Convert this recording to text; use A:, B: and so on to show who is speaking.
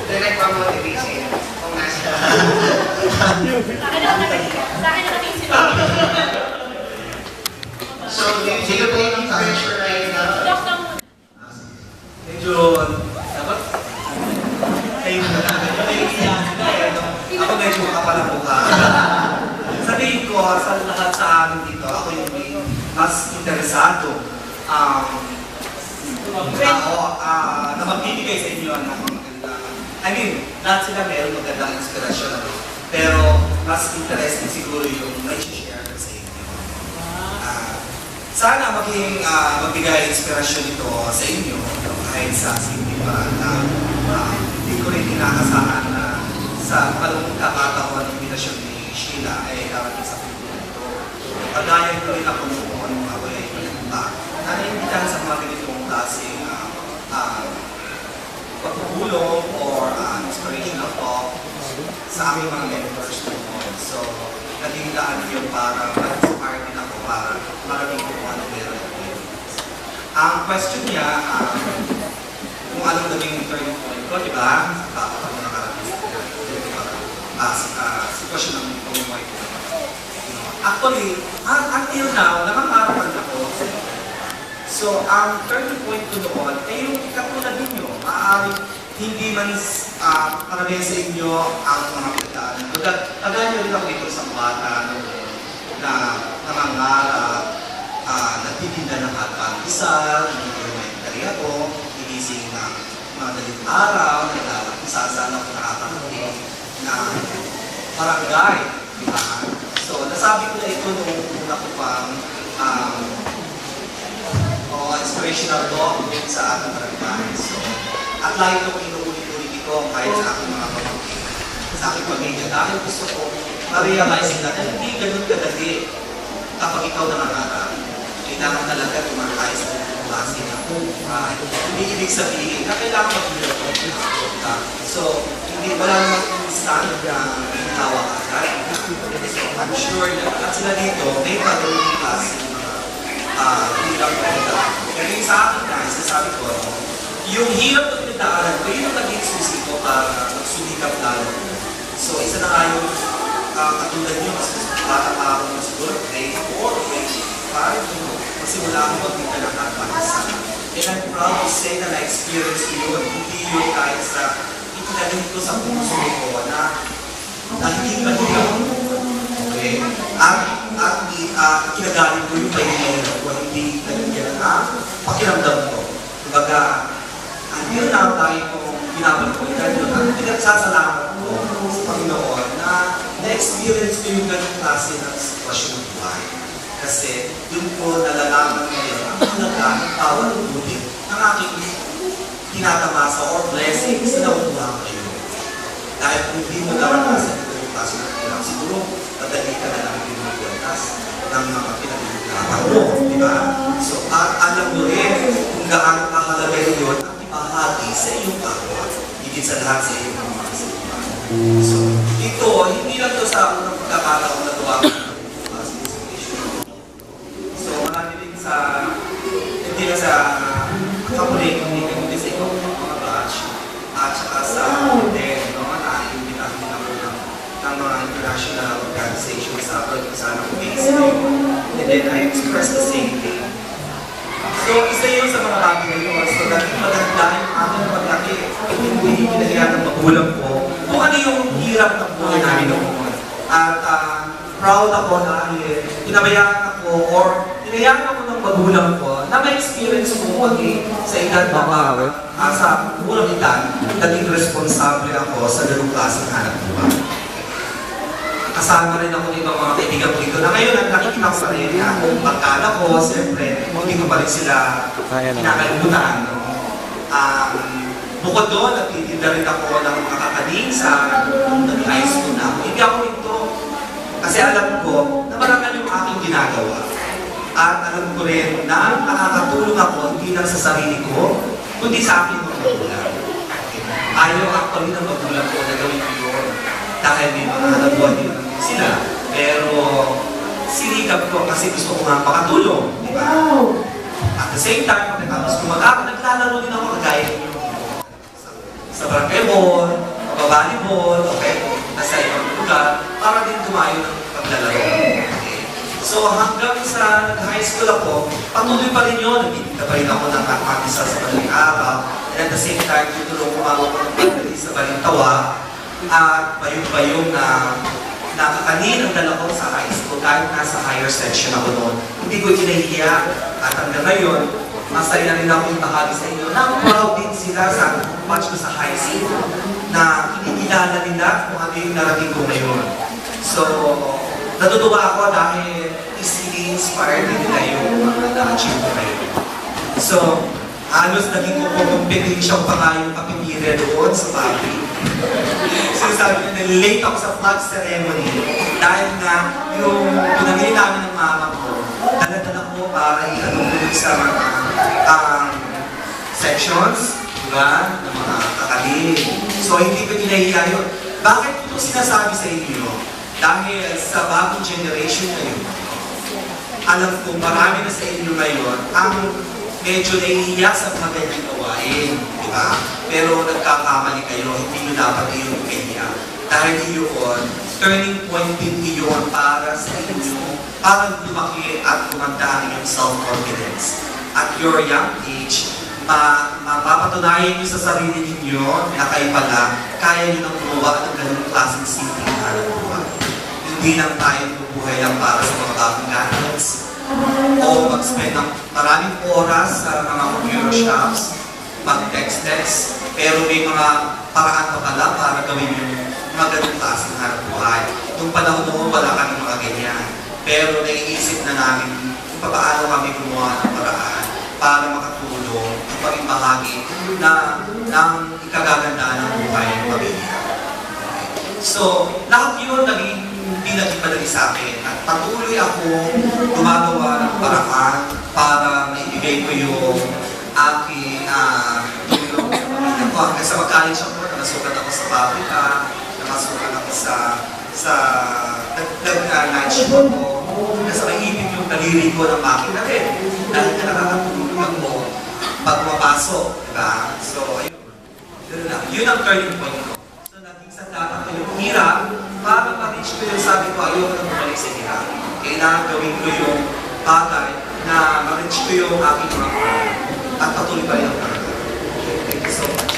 A: Doon nagpamotivate sa'yo. Kung nasa.
B: Sa akin nakatingin sila.
A: So, do you play ng pressure right now?
B: Lock down muna.
C: Medyo, dapat, kayo na ako medyo makapal ang mukha. Sabihin ko, sa lahat sa amin dito, ako yung mas interesado na magbibigay sa inyo ng lahat sila meron magandang inspirasyon. Pero mas interesting siguro yung may-share ko sa inyo. Sana magbigay inspirasyon ito sa inyo kahit sa simple paraan na hindi ko rin inakasahan na sa pagkakataon ng invitasyon ni Sheila ay darating sa pinto ito. Pagdayan ko rin ako noon nung ako ay pinagpunta. Naniindihan sa mga ganitong klaseng pagpupulong or inspirational talk sa aking mga mentors noon. So, naging daan yun para mag-inspire din ako para maraming kung ano meron ako. Ang question niya, kung anong naging turning point ko, di ba? Bakit ako nakarating sa sitwasyon ng pamumuhay ko. Actually, until now, nakakarapan ako. So, ang turning point ko noon, yung katulad ninyo, maaaring hindi man karamihan sa inyo ang mga pagkaan. Kagaya nyo rin ako ito sa bata na nangangarap, nagtitinda ng hot-pan-isal, nag-elementary ako, inising na mga dalit araw, nag-isasal ako nakakarating na barangay. Diba? So, nasabi ko na ito nung una ko pang inspirational talk sa ating barangay. So, at lagi ko inuulit-ulit ito kahit sa aking mga pamangkin, sa aking pamilya. Dahil gusto ko ma-realize na hindi ganun kadali kapag ikaw nangangarap. Kailangan talaga tumakay sa klase na buhay. Hindi ibig sabihin na kailangan mag-iulog. So, wala namang instant na hinawa ka. So, I'm sure na lahat sila dito may pagawin klase hirap na ito. Pero yung sa akin guys, nasabi ko, yung hirap na pinagdaanan ko, yun ang naging susi ko para magsumikap lalo. So, isa na nga yung katulad nyo, mas bata pa ako na siguro, grade 4, grade 5, magsimula ako magpita ng hot-pan-isal. And I'm proud to say na na-experience ko yun. Hindi yun kahit sa itinagin ko sa puso ko na hindi pa nila. Okay? At kinagaling ko yung pahingayin ko, hindi nagigyan na pakiramdam ko. Kumbaga, until now tayo kung binabalik ko yun, at pinagsasalamat ko sa Panginoon na na-experience ko yung ganong klase ng sitwasyon ng buhay. Kasi yun ko nalalaman ngayon ang halaga ng bawat ulit ng aking tinatamasa or blessings na nakukuha kayo. Dahil kung hindi mo naranasan yung klase ng hirap, siguro madali ka na lang pinagbuwantas ng mga pinag-iulapan mo, di ba? So, alam mo rin kung gaano kahalaga yun ang ipahagi sa iyong kapwa, higit sa lahat sa iyong mga kasalupan. So, ito, hindi lang ito sa unang pagkakataon na tuwa ko. So, marami din sa, hindi lang sa kamuling community, kundi sa ikaw mga batch, at saka sa hotel, na-imbitahan din ako ng mga international organizations sa pag-usapan ng Facebook. And then I express the same thing. So, isa yun sa mga bagay na yun. So, naging maganda yung aking paglaki. Hindi kinahiyaan ng magulang ko. Kung ano yung hirap ng buhay namin noon. At proud ako dahil pinabayaan ako or pinayaan ako ng magulang ko na may experience ko maging sa edad na sa unang edad, naging responsable ako sa ganung klaseng hanap buhay. Kasama rin ako ng ibang mga kaibigan ko dito na ngayon nakikita ko pa rin na kung pagkala ko, siyempre, hindi ko pa rin sila kinakalimutan. No? Bukod doon, nagtitinda rin ako ng mga kakaning sa nag-high school na ako. Hindi ako nito kasi alam ko na marangal yung aking ginagawa. At alam ko rin na nakakatulong ako hindi lang sa sarili ko, kundi sa aking mga magulang. Ayaw actually ng magulang ko na gawin ko yun. Dahil may mga nagawa din sila. Pero sinikap ko kasi gusto ko nga makatulong. Di ba? At the same time, pagkatapos ko mag-aaral, naglalaro din ako kagaya niyo. Sa barangay hall, hanggang sa nag-high school ako, patuloy pa rin yun. Nagtitinda pa rin ako ng artisa sa Baling Araw. And at the same time, tutulong kumawag ko ng pagdating sa Balintawa. At bayong-bayong na nakakanin ang dala ko sa high school kahit nasa higher section ako noon. Hindi ko kinahiya. At hanggang ngayon, masaya rin ako yung tahali sa inyo. Na-proud din sila sa batch ko sa high school na kinikilala nila kung ano yung narating ko ngayon. So, natutuwa ako dahil easily inspired din nila yung mga na-achieve ko ngayon. So, halos naging competition pa nga yung kapitire doon sa Bali. Sinasabi ko, late ako sa flag ceremony dahil nga yung pinamili namin ng mama ko, dala-dala ko para i-anong sa mga sections, diba? Ng mga kakalim. So, hindi ko kinahiya yun. Bakit ko ito sinasabi sa inyo? Dahil sa bagong generation ngayon, alam ko marami na sa inyo ngayon ang medyo naiiyak sa mga ganyang gawain, di ba? Pero nagkakamali kayo, hindi nyo dapat iyon kaya. Dahil iyon, turning point din iyon para sa inyo, para lumaki at kumanda ang inyong self-confidence. At your young age, mapapatunayan nyo sa sarili ninyo na kayo pala, kaya nyo nang gumawa ng ganung klaseng simpleng hanap buhay. Hindi lang tayo bubuhay lang para sa mga bagong gadgets o mag-spend ng maraming oras sa mga computer shops, mag-text-text, pero may mga paraan pa pala para gawin yung mga ganung klaseng hanap buhay. Nung panahon noon, wala kami mga ganyan. Pero naiisip na namin kung paano kami gumawa ng paraan para makatulong at maging bahagi ng ikagaganda ng buhay ng pamilya. So, lahat yun hindi naging madali sa akin. At patuloy akong gumagawa ng paraan para maibigay ko yung aking tulong sa pamilya ko. Hanggang sa mag-college ako, nakasukat ako sa pabrika, nakasukat ako sa night shift ako. Hanggang sa maibig yung daliri ko ng makina rin. Dahil ka nakakatulong mo pag mapasok. Diba? So, ayun. Yun ang turning point ko. So, naging sandata ko yung hirap para ma-reach ko yung sabi ko, ayoko na bumalik sa hirap. Kailangan gawin ko yung bagay na ma-reach ko yung aking mga at patuloy pa rin ang mga. Thank you so much.